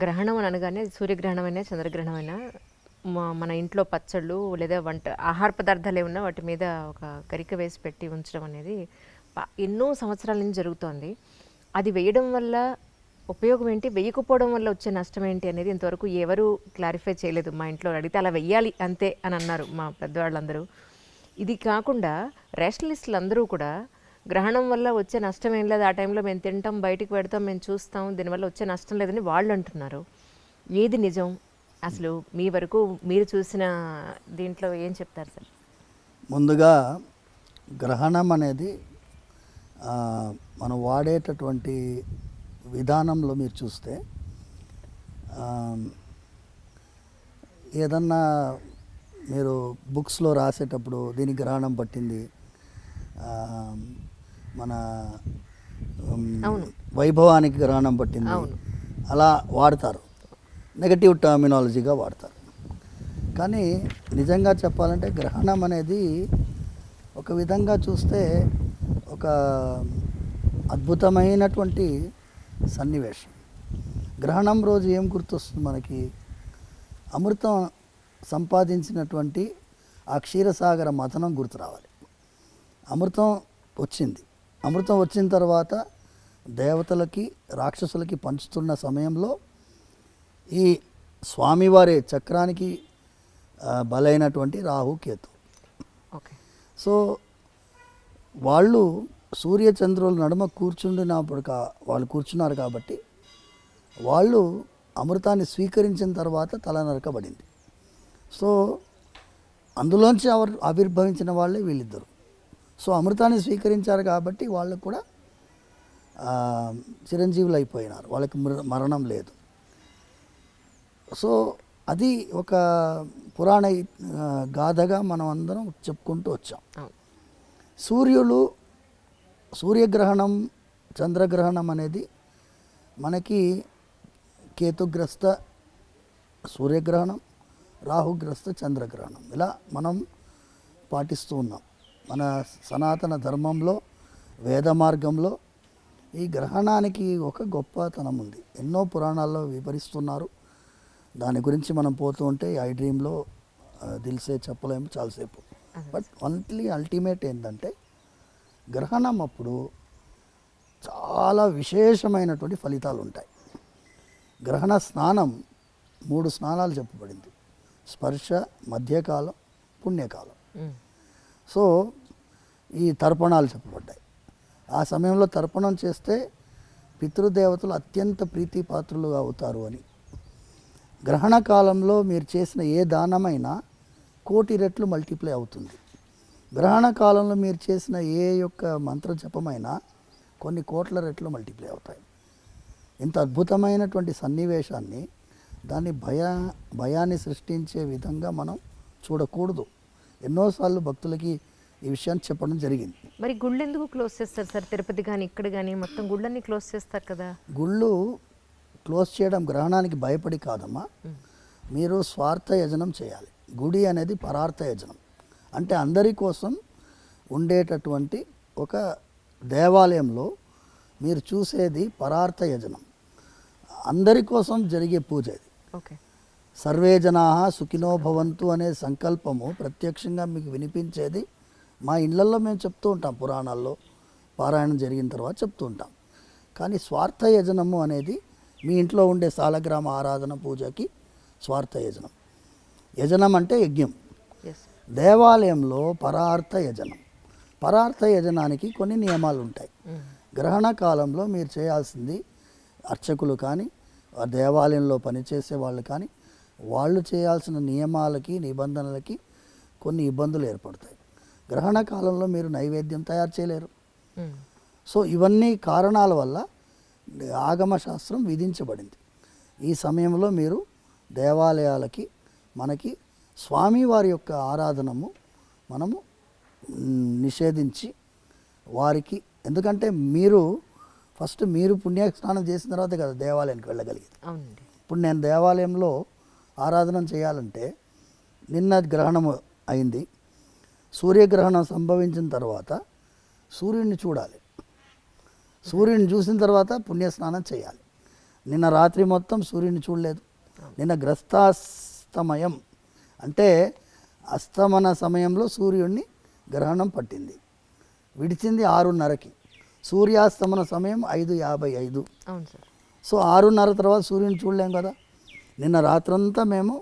గ్రహణం అని అనగానే సూర్యగ్రహణమైనా చంద్రగ్రహణమైనా మన ఇంట్లో పచ్చళ్ళు లేదా వంట ఆహార పదార్థాలు ఏమన్నా వాటి మీద ఒక గరిక వేసి పెట్టి ఉంచడం అనేది ఎన్నో సంవత్సరాల నుంచి జరుగుతోంది. అది వేయడం వల్ల ఉపయోగం ఏంటి, వేయకపోవడం వల్ల వచ్చే నష్టం ఏంటి అనేది ఇంతవరకు ఎవరు క్లారిఫై చేయలేదు. మా ఇంట్లో అడిగితే అలా వెయ్యాలి అంతే అని అన్నారు మా పెద్దవాళ్ళందరూ. ఇది కాకుండా రేషనలిస్టులు అందరూ కూడా గ్రహణం వల్ల వచ్చే నష్టం ఏం లేదు, ఆ టైంలో మేము తింటాం, బయటికి పెడతాం, మేము చూస్తాం, దీనివల్ల వచ్చే నష్టం లేదని వాళ్ళు అంటున్నారు. ఏది నిజం అసలు? మీ వరకు మీరు చూసిన దీంట్లో ఏం చెప్తారు సార్? ముందుగా గ్రహణం అనేది మనం వాడేటటువంటి విధానంలో మీరు చూస్తే ఏదన్నా మీరు బుక్స్లో రాసేటప్పుడు దీనికి గ్రహణం పట్టింది, మన వైభవానికి గ్రహణం పట్టింది అలా వాడతారు, నెగటివ్ టర్మినాలజీగా వాడతారు. కానీ నిజంగా చెప్పాలంటే గ్రహణం అనేది ఒక విధంగా చూస్తే ఒక అద్భుతమైనటువంటి సన్నివేశం. గ్రహణం రోజు ఏం గుర్తొస్తుంది మనకి? అమృతం సంపాదించినటువంటి ఆ క్షీరసాగర మథనం గుర్తు రావాలి. అమృతం వచ్చింది. అమృతం వచ్చిన తర్వాత దేవతలకి రాక్షసులకి పంచుతున్న సమయంలో ఈ స్వామివారి చక్రానికి బలైనటువంటి రాహు కేతు. సో వాళ్ళు సూర్యచంద్రుల నడుమ కూర్చుండినప్పుడు వాళ్ళు కూర్చున్నారు కాబట్టి వాళ్ళు అమృతాన్ని స్వీకరించిన తర్వాత తల నరకబడింది. సో అందులోంచి ఆవిర్భవించిన వాళ్ళే వీళ్ళిద్దరు. సో అమృతాన్ని స్వీకరించారు కాబట్టి వాళ్ళకు కూడా చిరంజీవులు అయిపోయినారు, వాళ్ళకి మరణం లేదు. సో అది ఒక పురాణ గాథగా మనం అందరం చెప్పుకుంటూ వచ్చాం. సూర్యగ్రహణం చంద్రగ్రహణం అనేది మనకి కేతుగ్రస్త సూర్యగ్రహణం, రాహుగ్రస్త చంద్రగ్రహణం ఇలా మనం పాటిస్తూ ఉన్నాం. మన సనాతన ధర్మంలో వేద మార్గంలో ఈ గ్రహణానికి ఒక గొప్పతనం ఉంది. ఎన్నో పురాణాల్లో వివరిస్తున్నారు. దాని గురించి మనం పోతూ ఉంటే ఐ డ్రీమ్లో దిల్సే చెప్పలేము చాలాసేపు. బట్ ఓన్లీ అల్టిమేట్ ఏంటంటే గ్రహణం అప్పుడు చాలా విశేషమైనటువంటి ఫలితాలు ఉంటాయి. గ్రహణ స్నానం 3 స్నానాలు చెప్పబడింది: స్పర్శ, మధ్యకాలం, పుణ్యకాలం. సో ఈ తర్పణాలు చెప్పబడ్డాయి. ఆ సమయంలో తర్పణం చేస్తే పితృదేవతలు అత్యంత ప్రీతిపాత్రులుగా అవుతారు అని. గ్రహణ కాలంలో మీరు చేసిన ఏ దానమైనా 1,000,000 రెట్లు మల్టిప్లై అవుతుంది. గ్రహణ కాలంలో మీరు చేసిన ఏ యొక్క మంత్ర జపమైనా కొన్ని కోట్ల రెట్లు మల్టిప్లై అవుతాయి. ఇంత అద్భుతమైనటువంటి సన్నివేశాన్ని దాన్ని భయాన్ని సృష్టించే విధంగా మనం చూడకూడదు. ఎన్నోసార్లు భక్తులకి ఈ విషయాన్ని చెప్పడం జరిగింది. మరి గుళ్ళు ఎందుకు క్లోజ్ చేస్తారు సార్? తిరుపతి కానీ ఇక్కడ కానీ మొత్తం గుళ్ళన్నీ క్లోజ్ చేస్తారు కదా. గుళ్ళు క్లోజ్ చేయడం గ్రహణానికి భయపడి కాదమ్మా. మీరు స్వార్థ యజనం చేయాలి. గుడి అనేది పరార్థ యజనం, అంటే అందరి కోసం ఉండేటటువంటి ఒక దేవాలయంలో మీరు చూసేది పరార్థ యజనం, అందరి కోసం జరిగే పూజ ఇది. సర్వే జనాః సుఖినో భవంతు అనే సంకల్పము ప్రత్యక్షంగా మీకు వినిపించేది మా ఇళ్లలో మేము చెప్తూ ఉంటాం. పురాణాల్లో పారాయణం జరిగిన తర్వాత చెప్తూ ఉంటాం. కానీ స్వార్థ యజనము అనేది మీ ఇంట్లో ఉండే సాలగ్రామ ఆరాధన పూజకి స్వార్థ యజనం. యజనం అంటే యజ్ఞం. దేవాలయంలో పరార్థ యజనం. పరార్థ యజనానికి కొన్ని నియమాలు ఉంటాయి. గ్రహణ కాలంలో మీరు చేయాల్సింది అర్చకులు కానీ దేవాలయంలో పనిచేసే వాళ్ళు కానీ వాళ్ళు చేయాల్సిన నియమాలకి నిబంధనలకి కొన్ని ఇబ్బందులు ఏర్పడతాయి. గ్రహణ కాలంలో మీరు నైవేద్యం తయారు చేయలేరు. సో ఇవన్నీ కారణాల వల్ల ఆగమ శాస్త్రం విధించబడింది. ఈ సమయంలో మీరు దేవాలయాలకి మనకి స్వామివారి యొక్క ఆరాధనము మనము నిషేధించి వారికి, ఎందుకంటే మీరు ఫస్ట్ మీరు పుణ్యస్నానం చేసిన తర్వాత కదా దేవాలయానికి వెళ్ళగలిగేది. ఇప్పుడు నేను దేవాలయంలో ఆరాధన చేయాలంటే నిన్న గ్రహణం అయింది, సూర్యగ్రహణం సంభవించిన తర్వాత సూర్యుడిని చూడాలి. సూర్యుడిని చూసిన తర్వాత పుణ్యస్నానం చేయాలి. నిన్న రాత్రి మొత్తం సూర్యుని చూడలేదు. నిన్న గ్రస్తాస్తమయం అంటే అస్తమన సమయంలో సూర్యుడిని గ్రహణం పట్టింది. విడిచింది 6:30కి. సూర్యాస్తమన సమయం 5:55. అవును సార్. సో 6:30 తర్వాత సూర్యుని చూడలేం కదా. నిన్న రాత్రంతా మేము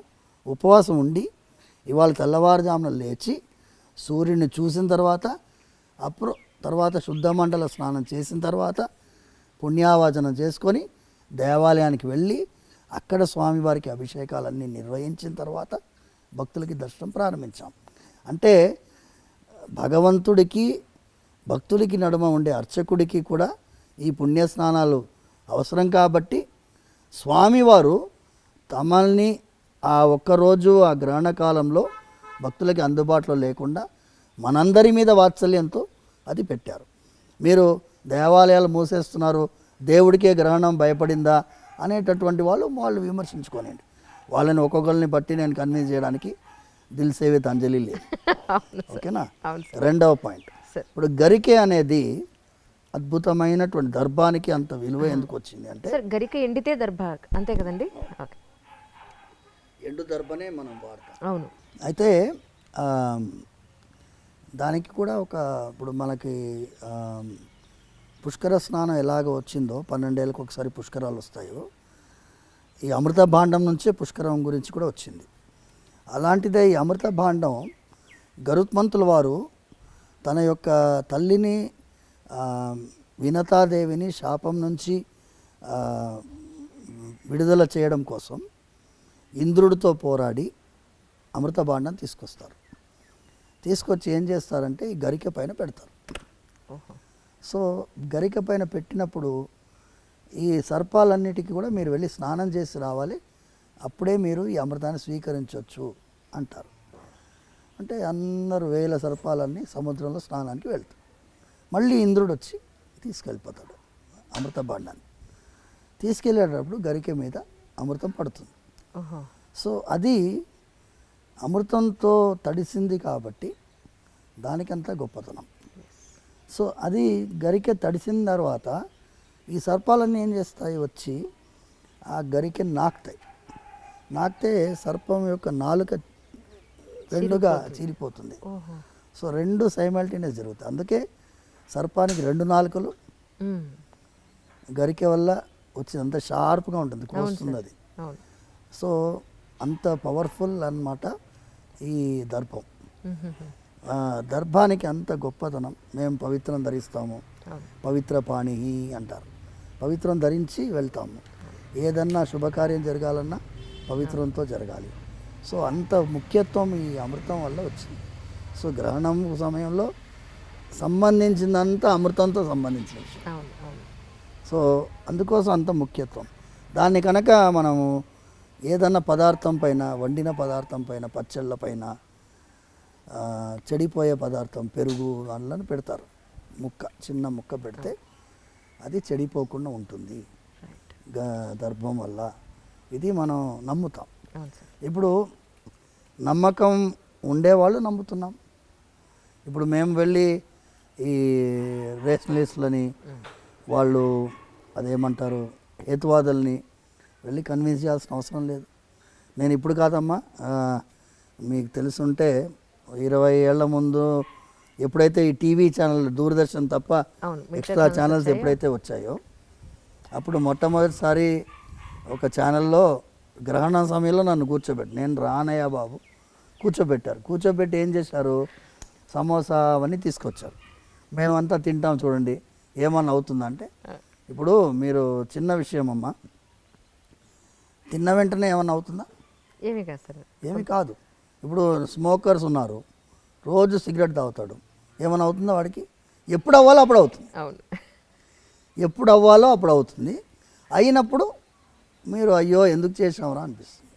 ఉపవాసం ఉండి ఇవాళ తెల్లవారుజామున లేచి సూర్యుని చూసిన తర్వాత తర్వాత శుద్ధమండల స్నానం చేసిన తర్వాత పుణ్యావాచనం చేసుకొని దేవాలయానికి వెళ్ళి అక్కడ స్వామివారికి అభిషేకాలన్నీ నిర్వహించిన తర్వాత భక్తులకి దర్శనం ప్రారంభించాం. అంటే భగవంతుడికి భక్తులకి నడుమ ఉండే అర్చకుడికి కూడా ఈ పుణ్యస్నానాలు అవసరం కాబట్టి స్వామివారు తమల్ని ఆ ఒక్కరోజు ఆ గ్రహణ కాలంలో భక్తులకి అందుబాటులో లేకుండా మనందరి మీద వాత్సల్యంతో అది పెట్టారు. మీరు దేవాలయాలు మూసేస్తున్నారు, దేవుడికే గ్రహణం భయపడిందా అనేటటువంటి వాళ్ళు విమర్శించుకోనండి. వాళ్ళని ఒక్కొక్కరిని బట్టి నేను కన్విన్స్ చేయడానికి దిల్ సేవే అంజలి లేదు. ఓకేనా. రెండవ పాయింట్, ఇప్పుడు గరికె అనేది అద్భుతమైనటువంటి దర్భానికి అంత విలువ ఎందుకు వచ్చింది అంటే గరిక ఎండితే దర్భ అంతే కదండి. ఎండు దర్భనే మనం వాడతాం. అవును. అయితే దానికి కూడా ఇప్పుడు మనకి పుష్కర స్నానం ఎలాగ వచ్చిందో 12 ఏళ్ళకి ఒకసారి పుష్కరాలు వస్తాయో, ఈ అమృత భాండం నుంచే పుష్కరం గురించి కూడా వచ్చింది. అలాంటిదే ఈ అమృత భాండం గరుత్మంతుల వారు తన యొక్క తల్లిని వినతాదేవిని శాపం నుంచి విడుదల చేయడం కోసం ఇంద్రుడితో పోరాడి అమృత భాండం తీసుకొస్తారు. తీసుకొచ్చి ఏం చేస్తారంటే ఈ గరిక పైన పెడతారు. సో గరిక పైన పెట్టినప్పుడు ఈ సర్పాలన్నిటికీ కూడా మీరు వెళ్ళి స్నానం చేసి రావాలి, అప్పుడే మీరు ఈ అమృతాన్ని స్వీకరించవచ్చు అంటారు. అంటే అందరూ 1000 సర్పాలన్నీ సముద్రంలో స్నానానికి వెళ్తారు. మళ్ళీ ఇంద్రుడు వచ్చి తీసుకెళ్ళిపోతాడు అమృత భాండాన్ని. తీసుకెళ్ళేటప్పుడు గరిక మీద అమృతం పడుతుంది. సో అది అమృతంతో తడిసింది కాబట్టి దానికంతా గొప్పతనం. సో అది గరిక తడిసిన తర్వాత ఈ సర్పాలన్నీ ఏం చేస్తాయి, వచ్చి ఆ గరికెని నాకితే సర్పం యొక్క నాలుక రెండుగా చీలిపోతుంది. సో 2 సైమల్టేనియస్ జరుగుతాయి. అందుకే సర్పానికి 2 నాలుకలు గరికె వల్ల వచ్చి అంత షార్ప్గా ఉంటుంది, కోస్తుంది అది. సో అంత పవర్ఫుల్ అన్నమాట ఈ దర్భం. దర్భానికి అంత గొప్పతనం. మేము పవిత్రం ధరిస్తాము, పవిత్ర పాణి అంటారు. పవిత్రం ధరించి వెళ్తాము. ఏదన్నా శుభకార్యం జరగాలన్నా పవిత్రంతో జరగాలి. సో అంత ముఖ్యత్వం ఈ అమృతం వల్ల వచ్చింది. సో గ్రహణం సమయంలో సంబంధించిందంతా అమృతంతో సంబంధించిన విషయం. సో అందుకోసం అంత ముఖ్యత్వం. దాన్ని కనుక మనము ఏదన్నా పదార్థం పైన, వండిన పదార్థం పైన, పచ్చళ్ళ పైన, చెడిపోయే పదార్థం పెరుగు అందులో పెడతారు, చిన్న ముక్క పెడితే అది చెడిపోకుండా ఉంటుంది దర్భం వల్ల. ఇది మనం నమ్ముతాం. ఇప్పుడు నమ్మకం ఉండేవాళ్ళు నమ్ముతున్నాం. ఇప్పుడు మేము వెళ్ళి ఈ రేషనలిస్టులని, వాళ్ళు అదేమంటారు హేతువాదుల్ని వెళ్ళి కన్విన్స్ చేయాల్సిన అవసరం లేదు. నేను ఇప్పుడు కాదమ్మా, మీకు తెలుసుంటే 20 ఏళ్ల ముందు ఎప్పుడైతే ఈ టీవీ ఛానల్ దూరదర్శన్ తప్ప ఎక్స్ట్రా ఛానల్స్ ఎప్పుడైతే వచ్చాయో అప్పుడు మొట్టమొదటిసారి ఒక ఛానల్లో గ్రహణం సమయంలో నన్ను నేను రానయ్య బాబు కూర్చోబెట్టి ఏం చేశారు, సమోసా అవన్నీ తీసుకొచ్చారు. మేమంతా తింటాం, చూడండి ఏమన్నా అవుతుందంటే. ఇప్పుడు మీరు చిన్న విషయం అమ్మా, తిన్న వెంటనే ఏమన్నా అవుతుందా? ఏమీ కాదు. ఇప్పుడు స్మోకర్స్ ఉన్నారు, రోజు సిగరెట్ తాగుతాడు, ఏమైనా అవుతుందా వాడికి? ఎప్పుడు అవ్వాలో అప్పుడు అవుతుంది. ఎప్పుడు అవ్వాలో అప్పుడు అవుతుంది. అయినప్పుడు మీరు అయ్యో ఎందుకు చేసామరా అనిపిస్తుంది.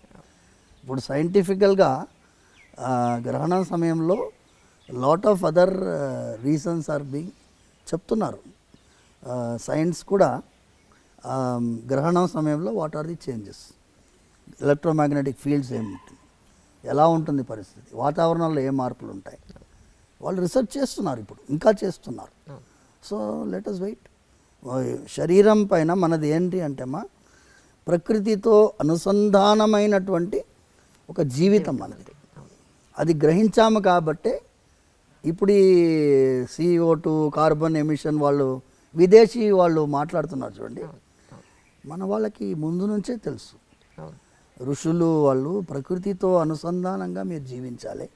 ఇప్పుడు సైంటిఫికల్గా గ్రహణం సమయంలో lot of other reasons are being చెప్తున్నారు. సైన్స్ కూడా గ్రహణం సమయంలో what are the changes, electromagnetic fields ఏముంటుంది, ఎలా ఉంటుంది పరిస్థితి, వాతావరణంలో ఏ మార్పులు ఉంటాయి, వాళ్ళు రీసెర్చ్ చేస్తున్నారు, ఇప్పుడు ఇంకా చేస్తున్నారు. So let us wait. శరీరం పైన మనది ఏంటి అంటే ప్రకృతితో అనుసంధానమైనటువంటి ఒక జీవితం మనది. అది గ్రహించాము కాబట్టే ఇప్పుడు ఈ CO2 కార్బన్ ఎమిషన్ వాళ్ళు విదేశీ వాళ్ళు మాట్లాడుతున్నారు చూడండి. మన వాళ్ళకి ముందు నుంచే తెలుసు. ఋషులు వాళ్ళు ప్రకృతితో అనుసంధానంగా మీరు జీవించాలి,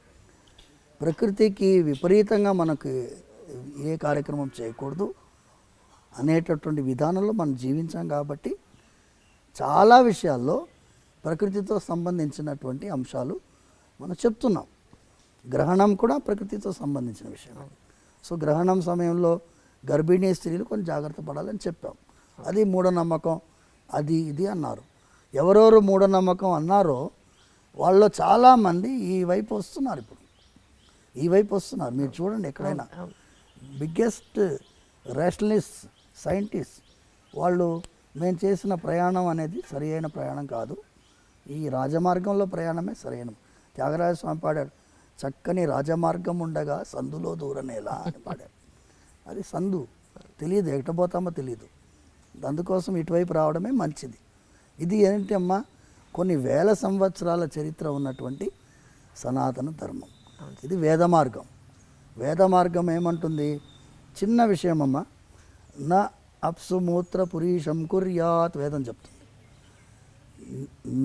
ప్రకృతికి విపరీతంగా మనకు ఏ కార్యక్రమం చేయకూడదు అనేటటువంటి విధానంలో మనం జీవించాం కాబట్టి చాలా విషయాల్లో ప్రకృతితో సంబంధించినటువంటి అంశాలు మనం చెప్తున్నాం. గ్రహణం కూడా ప్రకృతితో సంబంధించిన విషయం. సో గ్రహణం సమయంలో గర్భిణీ స్త్రీలు కొంచెం జాగ్రత్త పడాలని చెప్పాం. అది మూఢనమ్మకం, అది ఇది అన్నారు. ఎవరెవరు మూఢనమ్మకం అన్నారో వాళ్ళు చాలామంది ఈ వైపు వస్తున్నారు. ఇప్పుడు ఈ వైపు వస్తున్నారు. మీరు చూడండి, ఎక్కడైనా బిగ్గెస్ట్ రేషనలిస్ట్ సైంటిస్ట్ వాళ్ళు మేము చేసిన ప్రయాణం అనేది సరి అయిన ప్రయాణం కాదు, ఈ రాజమార్గంలో ప్రయాణమే సరైన. త్యాగరాజ స్వామి పాడాడు, చక్కని రాజమార్గం ఉండగా సందులో దూరనేలా అని పాడాడు. అది సందు తెలియదు, ఎక్కడపోతామో తెలియదు. అందుకోసం ఇటువైపు రావడమే మంచిది. ఇది ఏంటి అమ్మా, కొన్ని వేల సంవత్సరాల చరిత్ర ఉన్నటువంటి సనాతన ధర్మం. ఇది వేద మార్గం. వేద మార్గం ఏమంటుంది? చిన్న విషయం అమ్మా, నా అప్సు మూత్ర పురీషం కుర్యాత్ వేదం చెప్తుంది.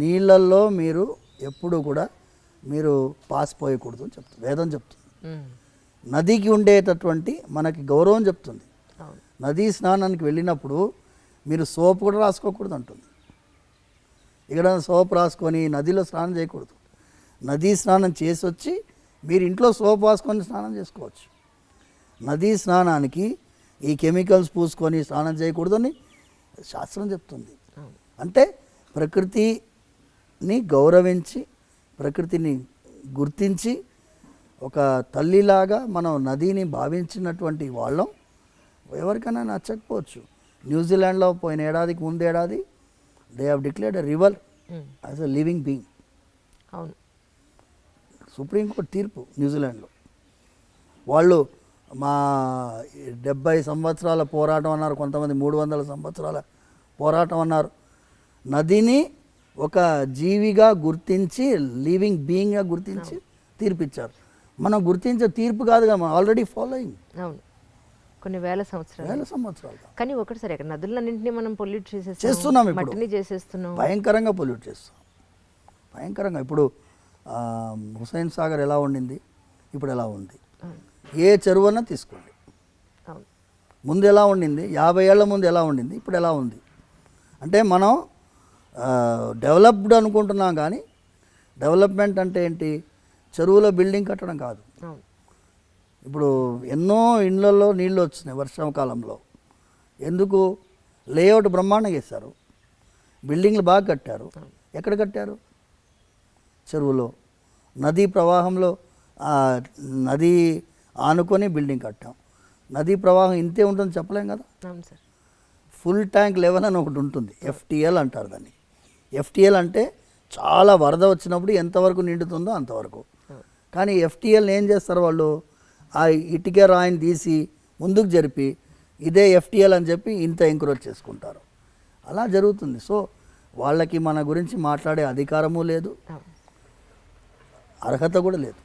నీళ్ళల్లో మీరు ఎప్పుడు కూడా మీరు పాసిపోయకూడదు అని చెప్తుంది వేదం చెప్తుంది. నదికి ఉండేటటువంటి మనకి గౌరవం చెప్తుంది. నదీ స్నానానికి వెళ్ళినప్పుడు మీరు సోప్ కూడా రాసుకోకూడదు అంటుంది. ఇక్కడ సోప్ రాసుకొని నదిలో స్నానం చేయకూడదు. నదీ స్నానం చేసి వచ్చి మీరు ఇంట్లో సోప్ రాసుకొని స్నానం చేసుకోవచ్చు. నదీ స్నానానికి ఈ కెమికల్స్ పూసుకొని స్నానం చేయకూడదని శాస్త్రం చెప్తుంది. అంటే ప్రకృతిని గౌరవించి, ప్రకృతిని గుర్తించి, ఒక తల్లిలాగా మనం నదిని భావించినటువంటి వాళ్ళం. ఎవరికైనా నచ్చకపోవచ్చు. న్యూజిలాండ్లో పోయిన ఏడాదికి ముందేడాది they have declared a river as a living being. అవును, సుప్రీంకోర్టు తీర్పు న్యూజిలాండ్లో. వాళ్ళు మా 70 సంవత్సరాల పోరాటం అన్నారు, కొంతమంది 300 సంవత్సరాల పోరాటం అన్నారు. నదిని ఒక జీవిగా గుర్తించి, లివింగ్ బీయింగ్గా గుర్తించి తీర్పిచ్చారు. మనం గుర్తించే తీర్పు కాదుగా, మనం ఆల్రెడీ ఫాలోయింగ్. అవును, కొన్ని వేల సంవత్సరాలు. కానీ ఒకటి సరే, నదులన్నింటినీ మనం పొల్యూట్ చేస్తున్నాం, ఇప్పుడు మట్టిని చేసేస్తున్నాం, భయంకరంగా పొల్యూట్ చేస్తాం, భయంకరంగా. ఇప్పుడు హుస్సేన్ సాగర్ ఎలా ఉండింది, ఇప్పుడు ఎలా ఉంది? ఏ చెరువున్నా తీసుకోండి, ముందు ఎలా ఉండింది, 50 ఏళ్ల ముందు ఎలా ఉండింది, ఇప్పుడు ఎలా ఉంది? అంటే మనం డెవలప్డ్ అనుకుంటున్నాం, కానీ డెవలప్మెంట్ అంటే ఏంటి? చెరువులో బిల్డింగ్ కట్టడం కాదు. ఇప్పుడు ఎన్నో ఇళ్లలో నీళ్ళు వచ్చినాయి వర్షాకాలంలో. ఎందుకు? లేఅవుట్ బ్రహ్మాండంగా వేశారు, బిల్డింగ్లు బాగా కట్టారు. ఎక్కడ కట్టారు? చెరువులో. నదీ ప్రవాహంలో నది ఆనుకొని బిల్డింగ్ కట్టాం. నదీ ప్రవాహం ఇంతే ఉంటుంది చెప్పలేం కదా. ఫుల్ ట్యాంక్ లెవెల్ అని ఒకటి ఉంటుంది, FTL అంటారు దాన్ని. FTL అంటే చాలా వరద వచ్చినప్పుడు ఎంతవరకు నిండుతుందో అంతవరకు. కానీ FTL ఏం చేస్తారు వాళ్ళు? ఆ ఇటుక రాయిని తీసి ముందుకు జరిపి ఇదే FTL అని చెప్పి ఇంత ఎంకరేజ్ చేసుకుంటారు. అలా జరుగుతుంది. సో వాళ్ళకి మన గురించి మాట్లాడే అధికారము లేదు, అర్హత కూడా లేదు.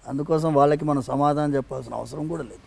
అందుకోసం వాళ్ళకి మనం సమాధానం చెప్పాల్సిన అవసరం కూడా లేదు.